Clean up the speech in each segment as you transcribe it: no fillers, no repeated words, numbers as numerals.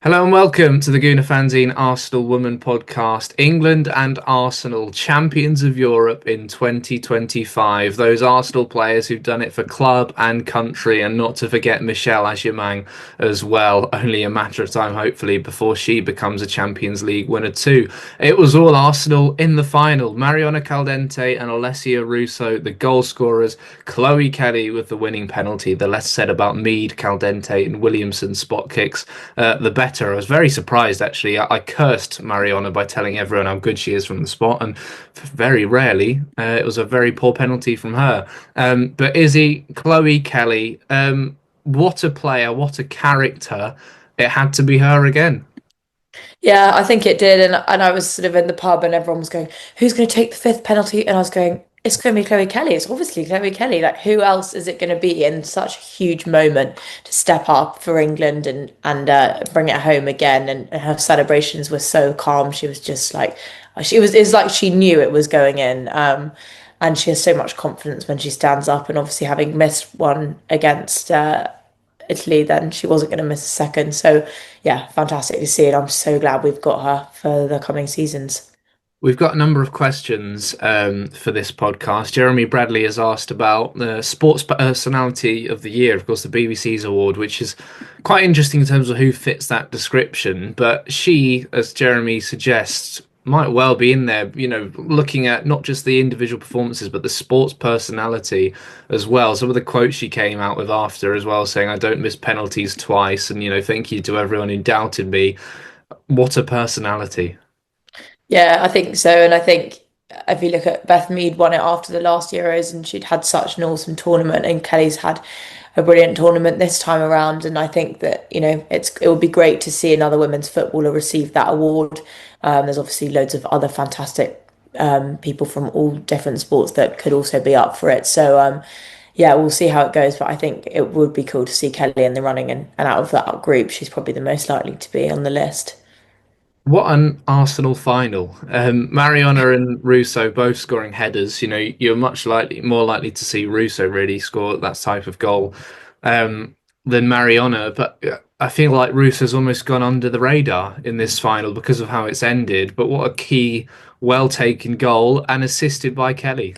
Hello and welcome to the Guna Fanzine Arsenal Woman podcast. England and Arsenal, champions of Europe in 2025. Those Arsenal players who've done it for club and country, and not to forget Michelle Agyemang as well. Only a matter of time, hopefully, before she becomes a Champions League winner too. It was all Arsenal in the final. Mariona Caldente and Alessia Russo, the goal scorers. Chloe Kelly with the winning penalty. The less said about Mead, Caldente, and Williamson spot kicks, the better. I was very surprised, actually. I cursed Mariona by telling everyone how good she is from the spot, and very rarely it was a very poor penalty from her. But Izzy, Chloe Kelly, what a player, what a character. It had to be her again. Yeah, I think it did, and I was sort of in the pub, and everyone was going, "Who's going to take the fifth penalty?" And I was going, "It's going to be Chloe Kelly. It's obviously Chloe Kelly. Like, who else is it going to be in such a huge moment to step up for England and bring it home again?" And her celebrations were so calm. She was just like, it's like she knew it was going in. And she has so much confidence when she stands up, and obviously having missed one against Italy, then she wasn't going to miss a second. So, yeah, fantastic to see. And I'm so glad we've got her for the coming seasons. We've got a number of questions for this podcast. Jeremy Bradley has asked about the Sports Personality of the Year, of course, the BBC's award, which is quite interesting in terms of who fits that description. But she, as Jeremy suggests, might well be in there, looking at not just the individual performances, but the sports personality as well. Some of the quotes she came out with after as well, saying, "I don't miss penalties twice," and, thank you to everyone who doubted me. What a personality. Yeah, I think so. And I think if you look at Beth Mead won it after the last Euros, and she'd had such an awesome tournament, and Kelly's had a brilliant tournament this time around. And I think that, it would be great to see another women's footballer receive that award. There's obviously loads of other fantastic people from all different sports that could also be up for it. So yeah, we'll see how it goes. But I think it would be cool to see Kelly in the running, and out of that group, she's probably the most likely to be on the list. What an Arsenal final. Mariona and Russo both scoring headers. You're more likely to see Russo really score that type of goal than Mariona. But I feel like Russo's almost gone under the radar in this final because of how it's ended. But what a key, well taken goal, and assisted by Kelly.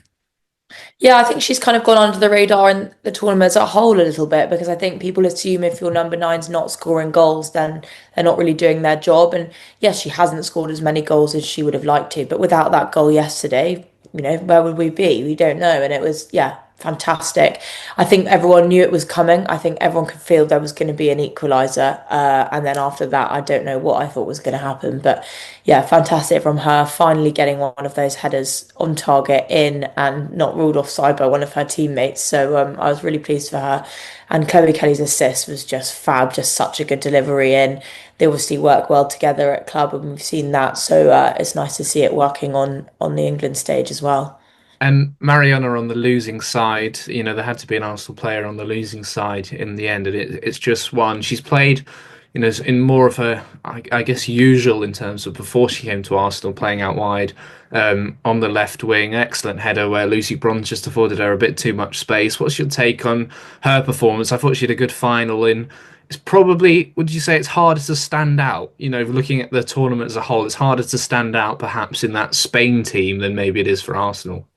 Yeah, I think she's kind of gone under the radar in the tournament as a whole a little bit, because I think people assume if your number nine's not scoring goals, then they're not really doing their job. And yes, she hasn't scored as many goals as she would have liked to, but without that goal yesterday, where would we be? We don't know. And it was, yeah, fantastic. I think everyone knew it was coming. I think everyone could feel there was going to be an equaliser. And then after that, I don't know what I thought was going to happen. But yeah, fantastic from her, finally getting one of those headers on target in and not ruled offside by one of her teammates. So I was really pleased for her. And Chloe Kelly's assist was just fab, just such a good delivery in. They obviously work well together at club, and we've seen that. So it's nice to see it working on the England stage as well. And Mariana on the losing side, there had to be an Arsenal player on the losing side in the end, and it's just one. She's played, in more of her, I guess, usual in terms of before she came to Arsenal, playing out wide on the left wing. Excellent header where Lucy Bronze just afforded her a bit too much space. What's your take on her performance? I thought she had a good final in. It's probably, would you say it's harder to stand out? Looking at the tournament as a whole, it's harder to stand out perhaps in that Spain team than maybe it is for Arsenal.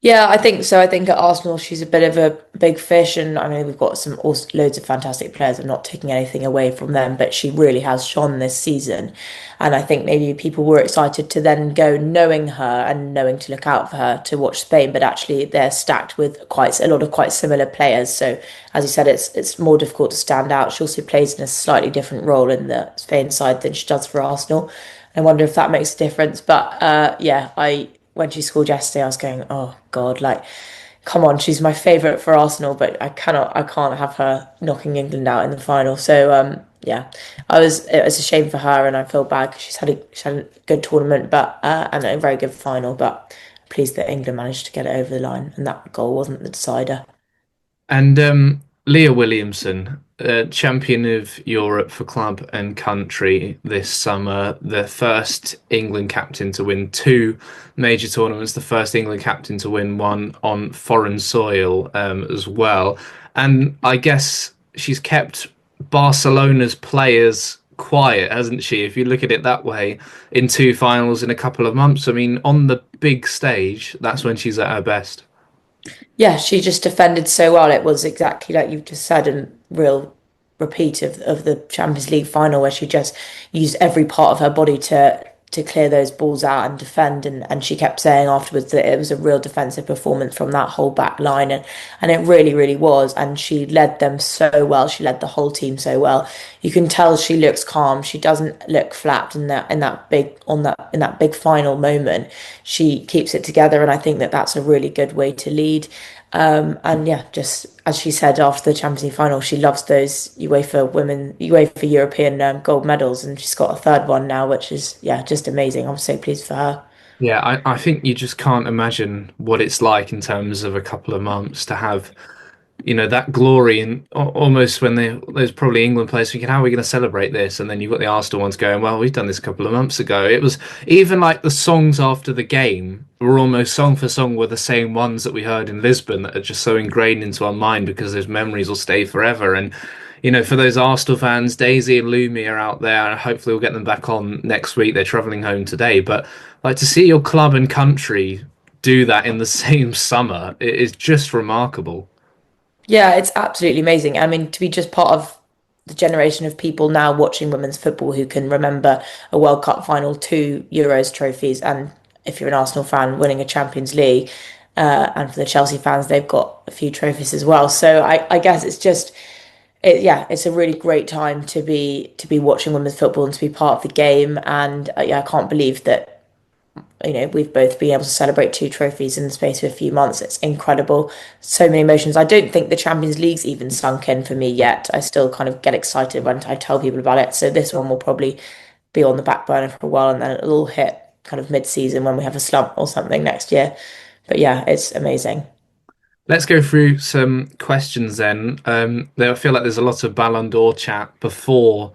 Yeah, I think so. I think at Arsenal, she's a bit of a big fish, and I mean, we've got loads of fantastic players. I'm not taking anything away from them, but she really has shone this season. And I think maybe people were excited to then go knowing her and knowing to look out for her to watch Spain, but actually they're stacked with quite a lot of quite similar players. So as you said, it's more difficult to stand out. She also plays in a slightly different role in the Spain side than she does for Arsenal. I wonder if that makes a difference. But yeah, I when she scored yesterday, I was going, oh God, like, come on, she's my favourite for Arsenal, but I can't have her knocking England out in the final. So yeah, it was a shame for her, and I feel bad because she's had a good tournament, but and a very good final, but pleased that England managed to get it over the line, and that goal wasn't the decider. And Leah Williamson, champion of Europe for club and country this summer, the first England captain to win two major tournaments, the first England captain to win one on foreign soil as well. And I guess she's kept Barcelona's players quiet, hasn't she? If you look at it that way, in two finals in a couple of months. I mean, on the big stage, that's when she's at her best. Yeah, she just defended so well. It was exactly like you've just said, a real repeat of the Champions League final where she just used every part of her body to clear those balls out and defend. And she kept saying afterwards that it was a real defensive performance from that whole back line. And it really, really was. And she led them so well. She led the whole team so well. You can tell she looks calm. She doesn't look flapped in that big final moment. She keeps it together, and I think that that's a really good way to lead. And yeah, just as she said after the Champions League final, she loves those UEFA European gold medals, and she's got a third one now, which is yeah, just amazing. I'm so pleased for her. Yeah, I think you just can't imagine what it's like in terms of a couple of months to have, that glory and almost when there's probably England players thinking, how are we going to celebrate this? And then you've got the Arsenal ones going, well, we've done this a couple of months ago. It was even like the songs after the game were almost song for song were the same ones that we heard in Lisbon that are just so ingrained into our mind because those memories will stay forever. And for those Arsenal fans, Daisy and Lumi are out there, and hopefully we'll get them back on next week. They're travelling home today, but like to see your club and country do that in the same summer, it is just remarkable. Yeah, it's absolutely amazing. I mean, to be just part of the generation of people now watching women's football who can remember a World Cup final, two Euros trophies, and if you're an Arsenal fan, winning a Champions League. And for the Chelsea fans, they've got a few trophies as well. So I guess it's just yeah, it's a really great time to be watching women's football and to be part of the game. And yeah, I can't believe that we've both been able to celebrate two trophies in the space of a few months. It's incredible. So many emotions. I don't think the Champions League's even sunk in for me yet. I still kind of get excited when I tell people about it. So this one will probably be on the back burner for a while, and then it'll all hit kind of mid-season when we have a slump or something next year. But yeah, it's amazing. Let's go through some questions then. I feel like there's a lot of Ballon d'Or chat before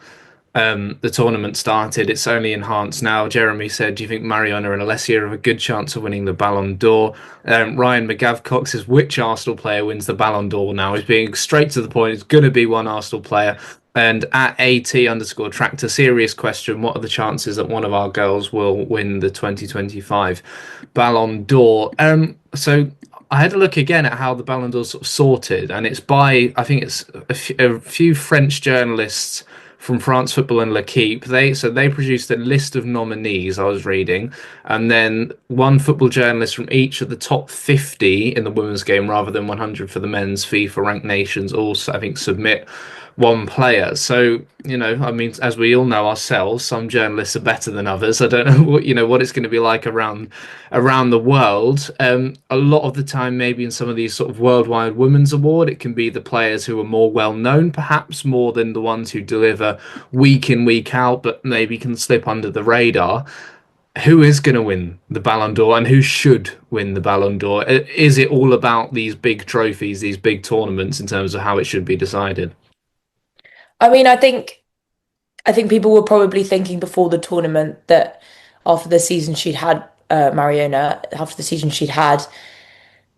the tournament started. It's only enhanced now. Jeremy said, "Do you think Mariona and Alessia have a good chance of winning the Ballon d'Or?" Ryan McGavcock says, "Which Arsenal player wins the Ballon d'Or now?" He's being straight to the point. It's going to be one Arsenal player. And at AT underscore tractor, serious question: what are the chances that one of our girls will win the 2025 Ballon d'Or? So I had a look again at how the Ballon d'Or sort of sorted, and it's by I think it's a few French journalists from France Football and L'Equipe. They produced a list of nominees I was reading, and then one football journalist from each of the top 50 in the women's game, rather than 100 for the men's. FIFA ranked nations also I think submit one player. So, I mean, as we all know ourselves, some journalists are better than others. I don't know what it's going to be like around the world. A lot of the time, maybe in some of these sort of worldwide women's award, it can be the players who are more well known, perhaps more than the ones who deliver week in, week out, but maybe can slip under the radar. Who is going to win the Ballon d'Or and who should win the Ballon d'Or? Is it all about these big trophies, these big tournaments in terms of how it should be decided? I mean, I think people were probably thinking before the tournament that after the season she'd had, Mariona, after the season she'd had,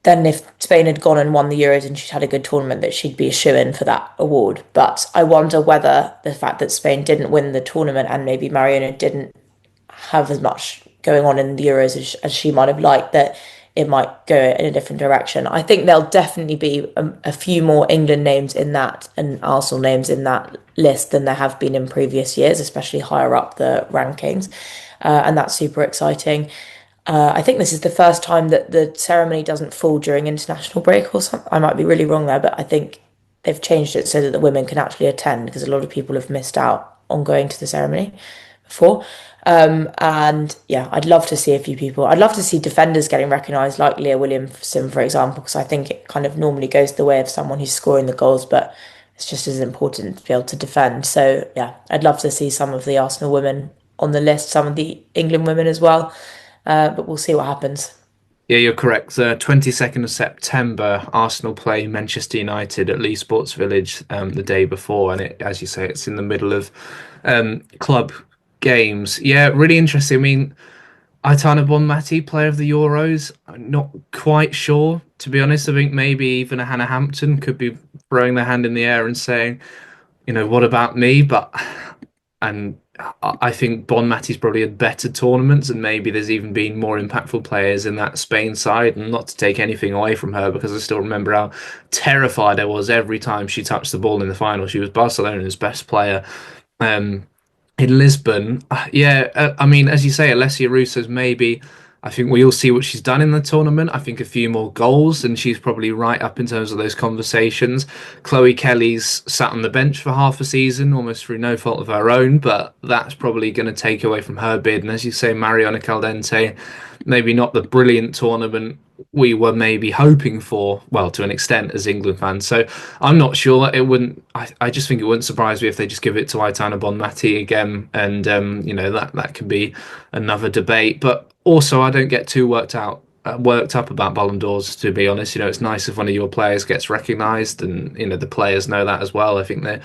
then if Spain had gone and won the Euros and she'd had a good tournament, that she'd be a shoo-in for that award. But I wonder whether the fact that Spain didn't win the tournament and maybe Mariona didn't have as much going on in the Euros as she might have liked, that it might go in a different direction. I think there'll definitely be a few more England names in that and Arsenal names in that list than there have been in previous years, especially higher up the rankings. And that's super exciting. I think this is the first time that the ceremony doesn't fall during international break or something. I might be really wrong there, but I think they've changed it so that the women can actually attend because a lot of people have missed out on going to the ceremony before. And yeah, I'd love to see a few people. I'd love to see defenders getting recognised, like Leah Williamson, for example, because I think it kind of normally goes the way of someone who's scoring the goals, but it's just as important to be able to defend. So yeah, I'd love to see some of the Arsenal women on the list, some of the England women as well. But we'll see what happens. Yeah, you're correct. The 22nd of September, Arsenal play Manchester United at Lee Sports Village the day before, and as you say, it's in the middle of club games. Yeah, really interesting. I mean, Aitana Bonmati, player of the Euros. I'm not quite sure, to be honest. I think maybe even a Hannah Hampton could be throwing their hand in the air and saying, what about me? But and I think Bon Matty's probably had better tournaments, and maybe there's even been more impactful players in that Spain side. And not to take anything away from her, because I still remember how terrified I was every time she touched the ball in the final. She was Barcelona's best player. Um, in Lisbon, yeah, I mean, as you say, Alessia Russo's maybe. I think we all see what she's done in the tournament. I think a few more goals, and she's probably right up in terms of those conversations. Chloe Kelly's sat on the bench for half a season, almost through no fault of her own, but that's probably going to take away from her bid. And as you say, Mariona Caldente, maybe not the brilliant tournament we were maybe hoping for, well, to an extent as England fans. So I'm not sure. It wouldn't. I just think it wouldn't surprise me if they just give it to Aitana Bonmati again, and that can be another debate. But also, I don't get too worked up about Ballon d'Ors. To be honest, it's nice if one of your players gets recognised, and the players know that as well. I think that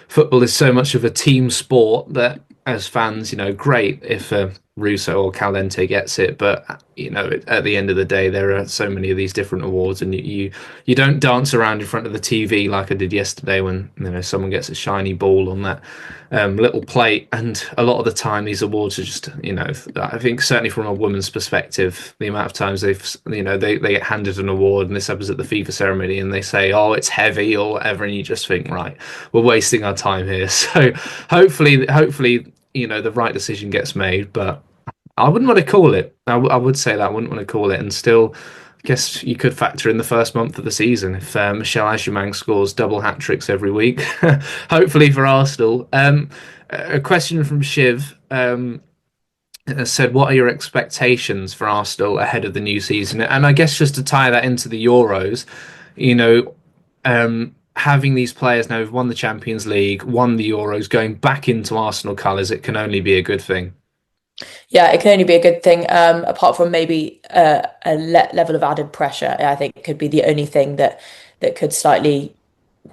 football is so much of a team sport that as fans, great if Russo or Caldente gets it, but at the end of the day, there are so many of these different awards, and you don't dance around in front of the TV like I did yesterday when someone gets a shiny ball on that little plate. And a lot of the time, these awards are just I think certainly from a woman's perspective, the amount of times they get handed an award, and this happens at the FIFA ceremony, and they say, "Oh, it's heavy" or whatever, and you just think, right, we're wasting our time here. So hopefully, the right decision gets made, but I wouldn't want to call it. I would say that I wouldn't want to call it, and still, I guess you could factor in the first month of the season if Michelle Ajumann scores double hat tricks every week. Hopefully for Arsenal. A question from Shiv said, "What are your expectations for Arsenal ahead of the new season?" And I guess just to tie that into the Euros, you know, having these players now who've won the Champions League, won the Euros, going back into Arsenal colours, it can only be a good thing. Yeah, it can only be a good thing. Apart from maybe level of added pressure, I think could be the only thing that could slightly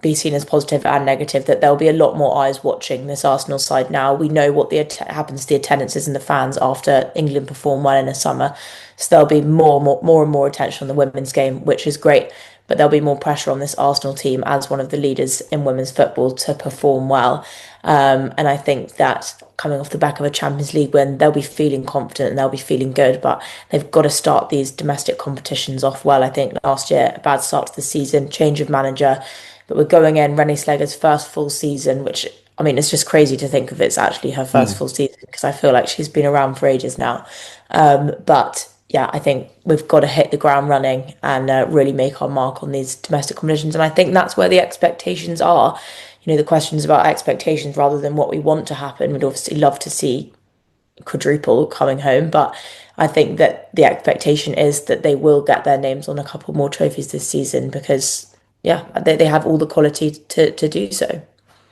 be seen as positive and negative. That there'll be a lot more eyes watching this Arsenal side now. We know what happens to the attendances and the fans after England perform well in the summer, so there'll be more and more attention on the women's game, which is great. But there'll be more pressure on this Arsenal team as one of the leaders in women's football to perform well. And I think that coming off the back of a Champions League win, they'll be feeling confident and they'll be feeling good, but they've got to start these domestic competitions off well. I think last year, a bad start to the season, change of manager, but we're going in Renée Slager's first full season, which, I mean, it's just crazy to think of it's actually her first full season because I feel like she's been around for ages now. But yeah, I think we've got to hit the ground running and really make our mark on these domestic competitions. And I think that's where the expectations are. The questions about expectations rather than what we want to happen. We'd obviously love to see quadruple coming home, but I think that the expectation is that they will get their names on a couple more trophies this season because, yeah, they have all the quality to do so.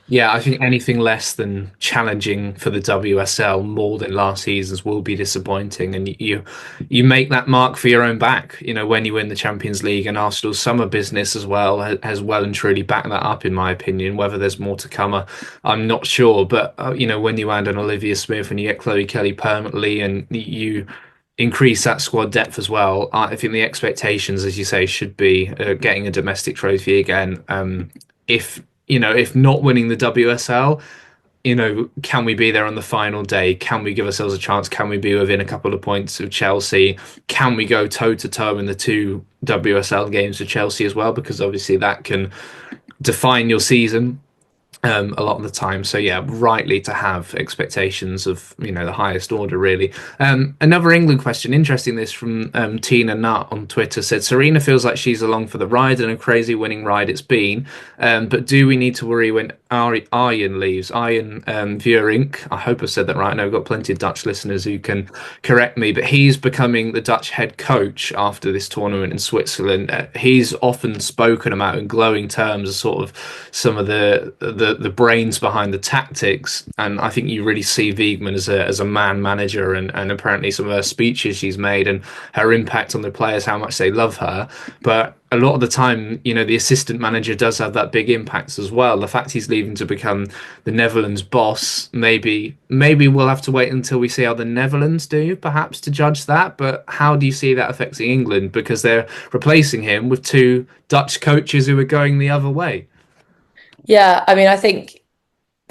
Yeah, I think anything less than challenging for the WSL more than last season's will be disappointing. And you make that mark for your own back, when you win the Champions League, and Arsenal's summer business as well has well and truly backed that up, in my opinion. Whether there's more to come, I'm not sure. But when you add an Olivia Smith and you get Chloe Kelly permanently, and you increase that squad depth as well, I think the expectations, as you say, should be getting a domestic trophy again. If not winning the WSL, can we be there on the final day? Can we give ourselves a chance? Can we be within a couple of points of Chelsea? Can we go toe to toe in the two WSL games for Chelsea as well? Because obviously that can define your season a lot of the time. So yeah, rightly to have expectations of the highest order really. Another England question, interesting this from Tina Nutt on Twitter, said Serena feels like she's along for the ride and a crazy winning ride it's been, but do we need to worry when Arjen leaves? Arjen Vuurink, I hope I said that right. I know I've got plenty of Dutch listeners who can correct me, but he's becoming the Dutch head coach after this tournament in Switzerland. He's often spoken about in glowing terms as sort of some of the brains behind the tactics, and I think you really see Wiegman as a man manager, and apparently some of her speeches she's made and her impact on the players, how much they love her. But a lot of the time, the assistant manager does have that big impact as well. The fact he's leaving to become the Netherlands boss, maybe we'll have to wait until we see how the Netherlands do, perhaps, to judge that. But how do you see that affecting England? Because they're replacing him with two Dutch coaches who are going the other way. Yeah, I mean, I think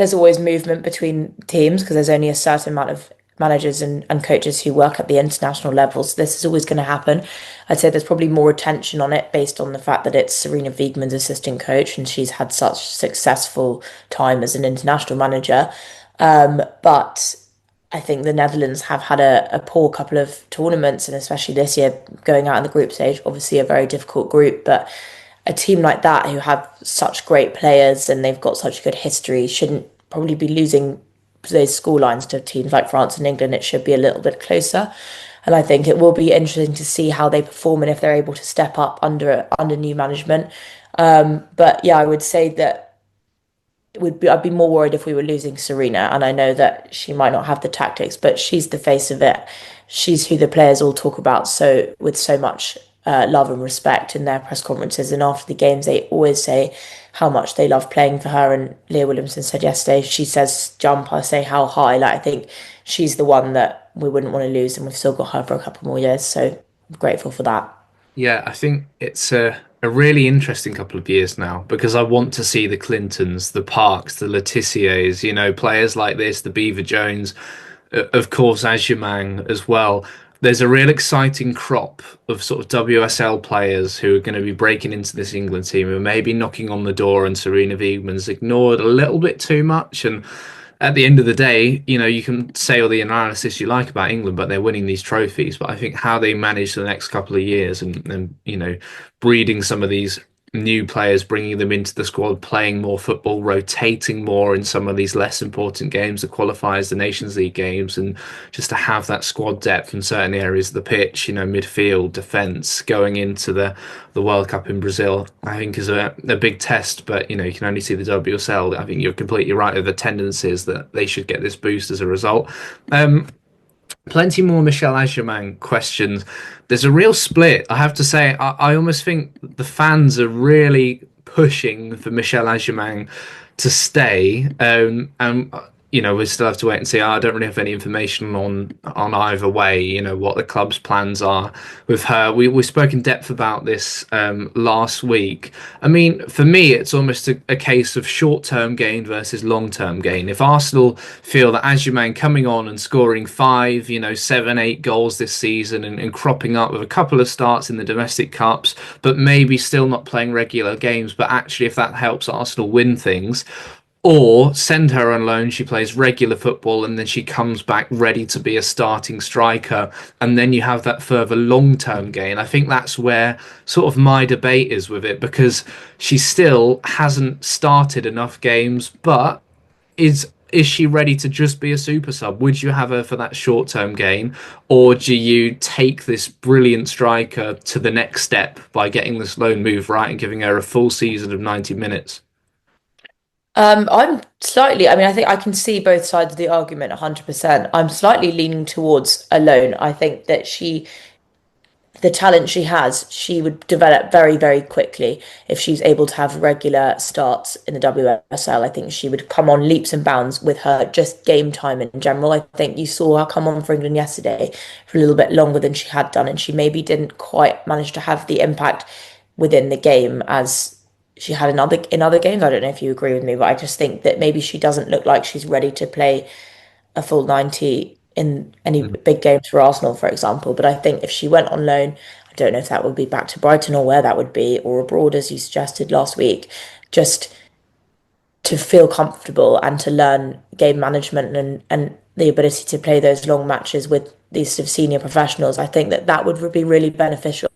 there's always movement between teams because there's only a certain amount of managers and coaches who work at the international level. So this is always going to happen. I'd say there's probably more attention on it based on the fact that it's Serena Wiegmann's assistant coach and she's had such successful time as an international manager. But I think the Netherlands have had a poor couple of tournaments, and especially this year, going out in the group stage, obviously a very difficult group. But a team like that who have such great players and they've got such good history shouldn't probably be losing those score lines to teams like France and England. It should be a little bit closer. And I think it will be interesting to see how they perform and if they're able to step up under new management. But yeah, I would say that I'd be more worried if we were losing Serena. And I know that she might not have the tactics, but she's the face of it. She's who the players all talk about so with so much love and respect in their press conferences and after the games. They always say how much they love playing for her. And Leah Williamson said yesterday, she says jump, I say how high. Like I think she's the one that we wouldn't want to lose, and we've still got her for a couple more years. So I'm grateful for that. Yeah, I think it's a really interesting couple of years now because I want to see the Clintons, the Parks, the Letitiers, players like this, the Beaver Jones, of course, Ajimang as well. There's a real exciting crop of sort of WSL players who are going to be breaking into this England team and maybe knocking on the door, and Serena Wiegman's ignored a little bit too much. And at the end of the day, you can say all the analysis you like about England, but they're winning these trophies. But I think how they manage the next couple of years and breeding some of these new players, bringing them into the squad, playing more football, rotating more in some of these less important games, the qualifiers, the Nations League games, and just to have that squad depth in certain areas of the pitch, midfield, defence, going into the World Cup in Brazil, I think is a big test. But you can only see the WSL. I think you're completely right of the tendencies that they should get this boost as a result. Plenty more Michelle Agerman questions. There's a real split. I have to say, I almost think the fans are really pushing for Michelle Agerman to stay. And we still have to wait and see. I don't really have any information on either way. What the club's plans are with her. We spoke in depth about this last week. I mean, for me, it's almost a case of short-term gain versus long-term gain. If Arsenal feel that Agyemang coming on and scoring 5, 7, 8 goals this season and cropping up with a couple of starts in the domestic cups, but maybe still not playing regular games, but actually if that helps Arsenal win things, or send her on loan, she plays regular football, and then she comes back ready to be a starting striker. And then you have that further long-term gain. I think that's where sort of my debate is with it, because she still hasn't started enough games, but is she ready to just be a super sub? Would you have her for that short-term gain? Or do you take this brilliant striker to the next step by getting this loan move right and giving her a full season of 90 minutes? I mean, I think I can see both sides of the argument 100%. I'm slightly leaning towards alone. I think that the talent she has, she would develop very, very quickly if she's able to have regular starts in the WSL. I think she would come on leaps and bounds with her just game time in general. I think you saw her come on for England yesterday for a little bit longer than she had done, and she maybe didn't quite manage to have the impact within the game as she had in other games. I don't know if you agree with me, but I just think that maybe she doesn't look like she's ready to play a full 90 in any big games for Arsenal, for example. But I think if she went on loan, I don't know if that would be back to Brighton or where that would be, or abroad, as you suggested last week, just to feel comfortable and to learn game management and the ability to play those long matches with these sort of senior professionals, I think that would be really beneficial.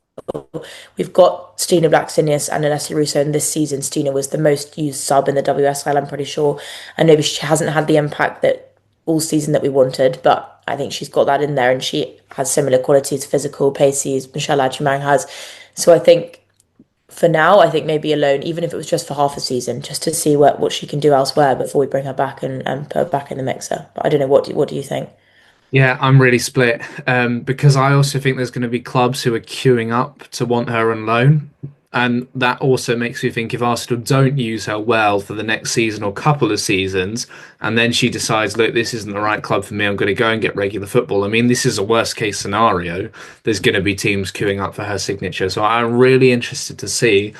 We've got Stina Blackstenius and Alessia Russo, and this season Stina was the most used sub in the WSL, I'm pretty sure. And maybe she hasn't had the impact that all season that we wanted, but I think she's got that in there, and she has similar qualities, physical, pacey, as Michelle Agyemang has. So I think for now, I think maybe alone, even if it was just for half a season, just to see what she can do elsewhere before we bring her back and put her back in the mixer. But I don't know, what do you think? Yeah, I'm really split because I also think there's going to be clubs who are queuing up to want her on loan. And that also makes me think if Arsenal don't use her well for the next season or couple of seasons, and then she decides, look, this isn't the right club for me, I'm going to go and get regular football. I mean, this is a worst case scenario. There's going to be teams queuing up for her signature. So I'm really interested to see.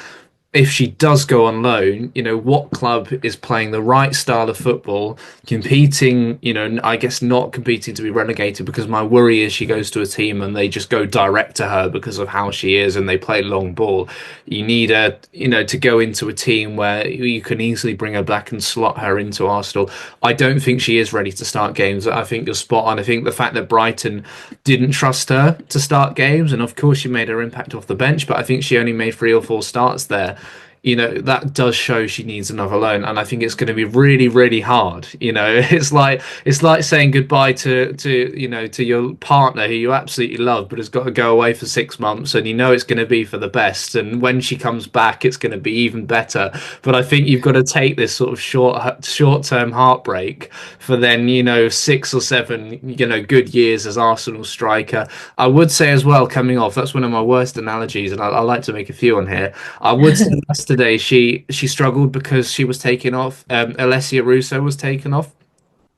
if she does go on loan, what club is playing the right style of football, competing, I guess not competing to be relegated, because my worry is she goes to a team and they just go direct to her because of how she is and they play long ball. You need her, to go into a team where you can easily bring her back and slot her into Arsenal. I don't think she is ready to start games. I think you're spot on. I think the fact that Brighton didn't trust her to start games, and of course she made her impact off the bench, but I think she only made 3 or 4 starts there. That does show she needs another loan, and I think it's going to be really, really hard. It's like saying goodbye to your partner who you absolutely love, but has got to go away for 6 months, and it's going to be for the best. And when she comes back, it's going to be even better. But I think you've got to take this sort of short term heartbreak for then 6 or 7 good years as Arsenal striker. I would say as well, coming off, that's one of my worst analogies, and I like to make a few on here. I would say yesterday she struggled because she was taken off. Alessia Russo was taken off,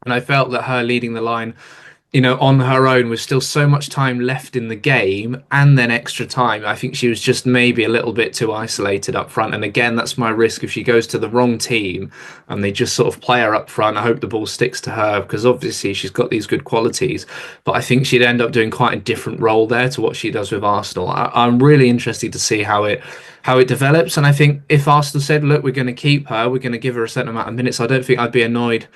and I felt that her leading the line, on her own, with still so much time left in the game and then extra time. I think she was just maybe a little bit too isolated up front. And again, that's my risk if she goes to the wrong team and they just sort of play her up front. I hope the ball sticks to her because obviously she's got these good qualities, but I think she'd end up doing quite a different role there to what she does with Arsenal. I'm really interested to see how it develops. And I think if Arsenal said, look, we're going to keep her, we're going to give her a certain amount of minutes, I don't think I'd be annoyed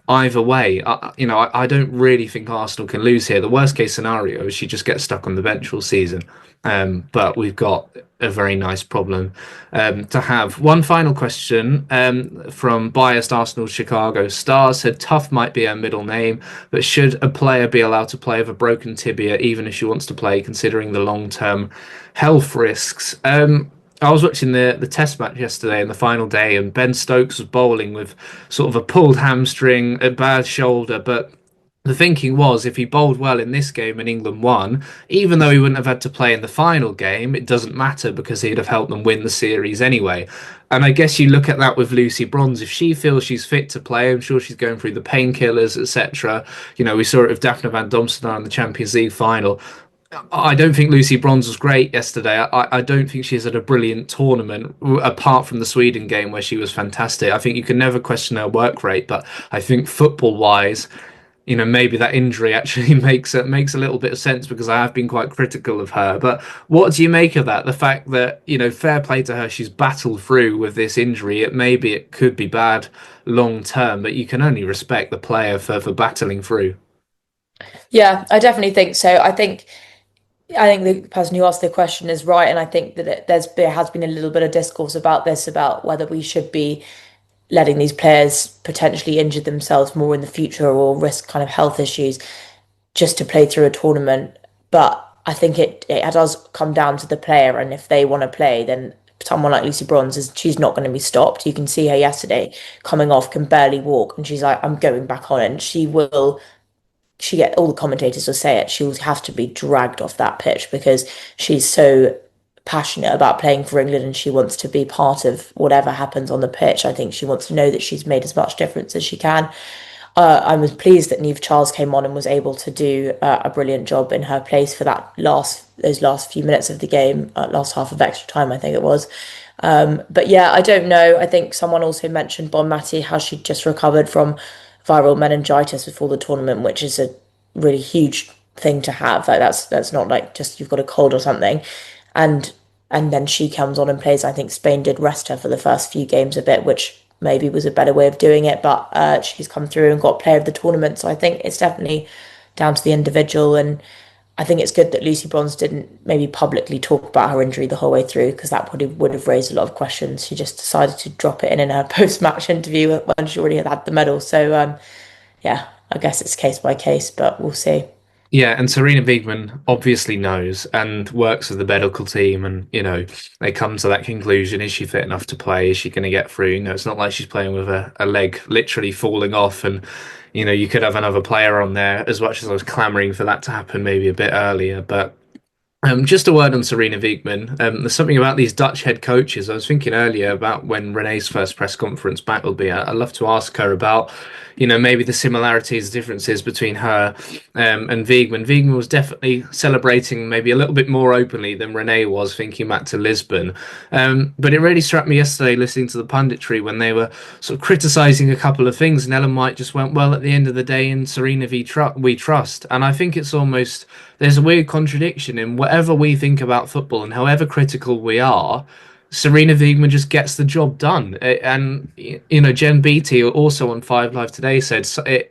either way. I don't really think Arsenal can lose here. The worst case scenario is she just gets stuck on the bench all season. But we've got a very nice problem to have. One final question from biased Arsenal Chicago Stars said tough might be her middle name, but should a player be allowed to play with a broken tibia even if she wants to play, considering the long-term health risks? I was watching the test match yesterday in the final day, and Ben Stokes was bowling with sort of a pulled hamstring, a bad shoulder. But the thinking was if he bowled well in this game and England won, even though he wouldn't have had to play in the final game, it doesn't matter because he'd have helped them win the series anyway. And I guess you look at that with Lucy Bronze. If she feels she's fit to play, I'm sure she's going through the painkillers, etc. We saw it with Daphne Van Domstar in the Champions League final. I don't think Lucy Bronze was great yesterday. I don't think she's had a brilliant tournament, apart from the Sweden game where she was fantastic. I think you can never question her work rate, but I think football wise, maybe that injury actually makes a little bit of sense because I have been quite critical of her. But what do you make of that? The fact that, fair play to her, she's battled through with this injury. It could be bad long term, but you can only respect the player for battling through. Yeah, I definitely think so. I think the person who asked the question is right, and I think that there has been a little bit of discourse about this, about whether we should be letting these players potentially injure themselves more in the future or risk kind of health issues just to play through a tournament. But I think it does come down to the player, and if they want to play, then someone like Lucy Bronze she's not going to be stopped. You can see her yesterday coming off, can barely walk, and she's like, I'm going back on, and she get all the commentators will say it, she'll have to be dragged off that pitch because she's so passionate about playing for England and she wants to be part of whatever happens on the pitch. I think she wants to know that she's made as much difference as she can. I was pleased that Niamh Charles came on and was able to do a brilliant job in her place for those last few minutes of the game, last half of extra time, I think it was. But yeah, I don't know. I think someone also mentioned Bon Mati, how she just recovered from viral meningitis before the tournament, which is a really huge thing to have. Like that's not like just you've got a cold or something, and and then she comes on and plays. I think Spain did rest her for the first few games a bit, which maybe was a better way of doing it. But she's come through and got player of the tournament, so I think it's definitely down to the individual. And I think it's good that Lucy Bronze didn't maybe publicly talk about her injury the whole way through because that probably would have raised a lot of questions. She just decided to drop it in her post-match interview when she already had the medal. So yeah, I guess it's case by case, but we'll see. Yeah, and Serena Wiegman obviously knows and works with the medical team, and they come to that conclusion: is she fit enough to play? Is she going to get through? It's not like she's playing with a leg literally falling off, and you could have another player on there. As much as I was clamoring for that to happen maybe a bit earlier, but Just a word on Serena Wiegmann. There's something about these Dutch head coaches. I was thinking earlier about when Renee's first press conference back will be. I'd love to ask her about, maybe the similarities, differences between her and Wiegmann. Wiegmann was definitely celebrating maybe a little bit more openly than Renee was, thinking back to Lisbon. But it really struck me yesterday listening to the punditry when they were sort of criticising a couple of things, and Ellen White just went, "Well, at the end of the day, in Serena we trust," and I think it's almost there's a weird contradiction in whatever we think about football and however critical we are. Serena Wiegmann just gets the job done, and Jen Beattie also on Five Live today said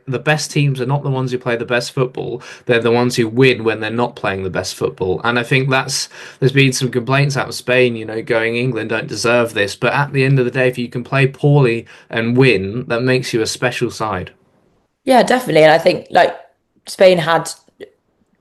the best teams are not the ones who play the best football; they're the ones who win when they're not playing the best football. And I think there's been some complaints out of Spain, going England don't deserve this, but at the end of the day, if you can play poorly and win, that makes you a special side. Yeah, definitely. And I think like Spain had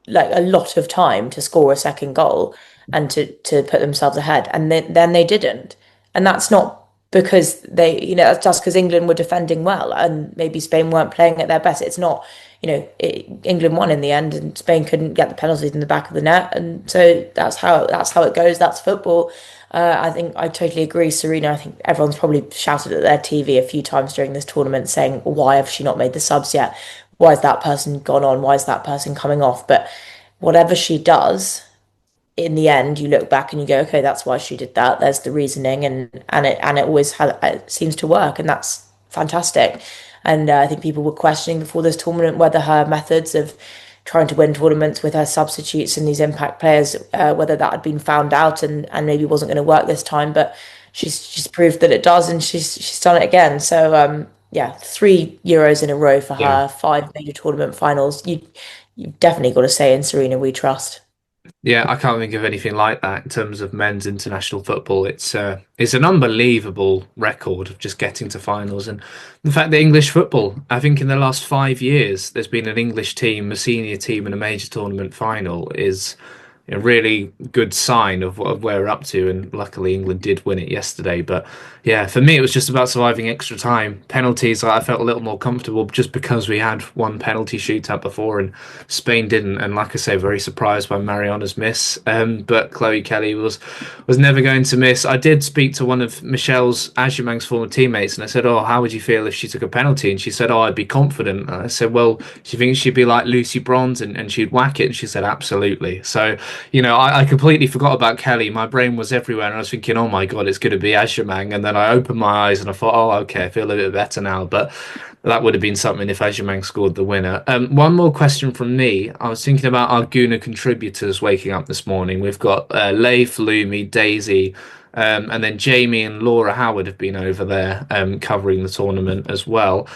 like a lot of time to score a second goal and to put themselves ahead, and then they didn't. And that's not because that's just because England were defending well and maybe Spain weren't playing at their best. It's not, England won in the end, and Spain couldn't get the penalties in the back of the net, and so that's how it goes. That's football. I think I totally agree, Serena. I think everyone's probably shouted at their TV a few times during this tournament saying, "Why have she not made the subs yet? Why has that person gone on? Why is that person coming off?" But whatever she does, in the end, you look back and you go, "Okay, that's why she did that. There's the reasoning," and it always it seems to work, and that's fantastic. And I think people were questioning before this tournament whether her methods of trying to win tournaments with her substitutes and these impact players, whether that had been found out and maybe wasn't going to work this time. But she's proved that it does, and she's done it again. So yeah, 3 Euros in a row for Yeah. her, 5 major tournament finals. You've definitely got to say in Serena we trust. Yeah, I can't think of anything like that in terms of men's international football. It's an unbelievable record of just getting to finals, and the fact that English football, I think in the last 5 years, there's been an English team, a senior team, in a major tournament final is a really good sign of where we're up to. And luckily, England did win it yesterday. But yeah, for me, it was just about surviving extra time. Penalties, I felt a little more comfortable just because we had one penalty shootout before and Spain didn't. And like I say, very surprised by Mariana's miss. But Chloe Kelly was never going to miss. I did speak to one of Michelle's Aubameyang's former teammates, and I said, "Oh, how would you feel if she took a penalty?" And she said, "Oh, I'd be confident." And I said, "Well, do you think she'd be like Lucy Bronze and she'd whack it?" And she said, "Absolutely." So, I completely forgot about Kelly. My brain was everywhere, and I was thinking, "Oh my God, it's going to be Aubameyang." And then I opened my eyes and I thought, "Oh, okay, I feel a bit better now." But that would have been something if Aubameyang scored the winner. One more question from me. I was thinking about our Guna contributors waking up this morning. We've got Leif, Lumi, Daisy, and then Jamie and Laura Howard have been over there covering the tournament as well.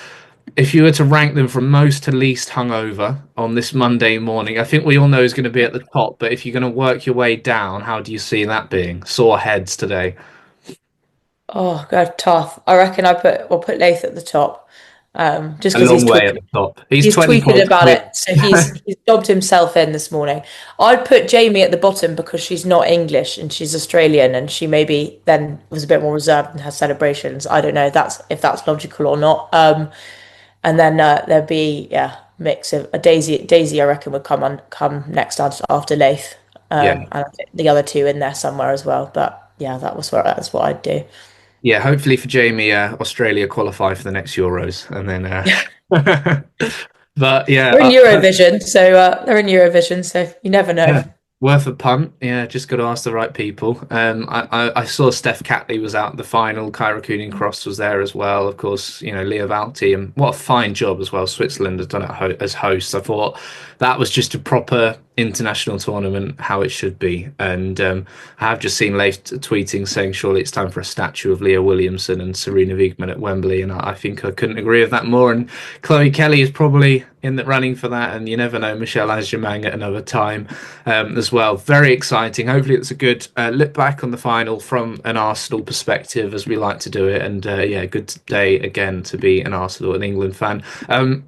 If you were to rank them from most to least hungover on this Monday morning, I think we all know who's going to be at the top. But if you're going to work your way down, how do you see that being? Sore heads today. Oh God, tough. I reckon we'll put Lath at the top, just A because long way at the top. He's he's 20 tweeted points about clear. it, so he's dobbed himself in this morning. I'd put Jamie at the bottom because she's not English and she's Australian, and she maybe then was a bit more reserved in her celebrations. I don't know if that's logical or not. And then there'd be mix of a Daisy. Daisy, I reckon, would come next after Lath, Yeah. and I think the other two in there somewhere as well. But yeah, that's what I'd do. Yeah, hopefully for Jamie, Australia qualify for the next Euros, and then. But yeah, They're in Eurovision, so you never know. yeah, worth a punt. Yeah, just got to ask the right people. I saw Steph Catley was out at the final. Kyra Cooning Cross was there as well. Of course, Leah Valti, and what a fine job as well. Switzerland has done it as hosts. I thought that was just a proper international tournament, how it should be. And I have just seen Leif tweeting saying surely it's time for a statue of Leah Williamson and Serena Wiegmann at Wembley, and I think I couldn't agree with that more. And Chloe Kelly is probably in the running for that, and you never know, Michelle Azjamang at another time as well. Very exciting. Hopefully, it's a good look back on the final from an Arsenal perspective, as we like to do it. And yeah, good day again to be an Arsenal and England fan.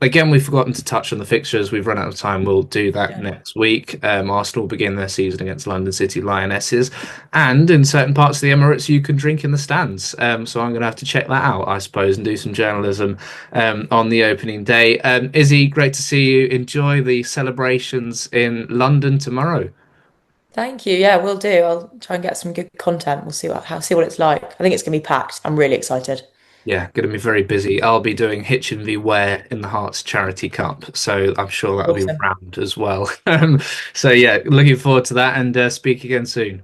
Again, we've forgotten to touch on the fixtures. We've run out of time. We'll do that next week. Arsenal begin their season against London City Lionesses, and in certain parts of the Emirates, you can drink in the stands. So I'm going to have to check that out, I suppose, and do some journalism on the opening day. Izzy, great to see you. Enjoy the celebrations in London tomorrow. Thank you. Yeah, we'll do. I'll try and get some good content. We'll see what it's like. I think it's gonna be packed. I'm really excited. Yeah, going to be very busy. I'll be doing Hitchin v Ware in the Hearts Charity Cup, so I'm sure that'll be Awesome. round as well. So yeah, looking forward to that and speak again soon.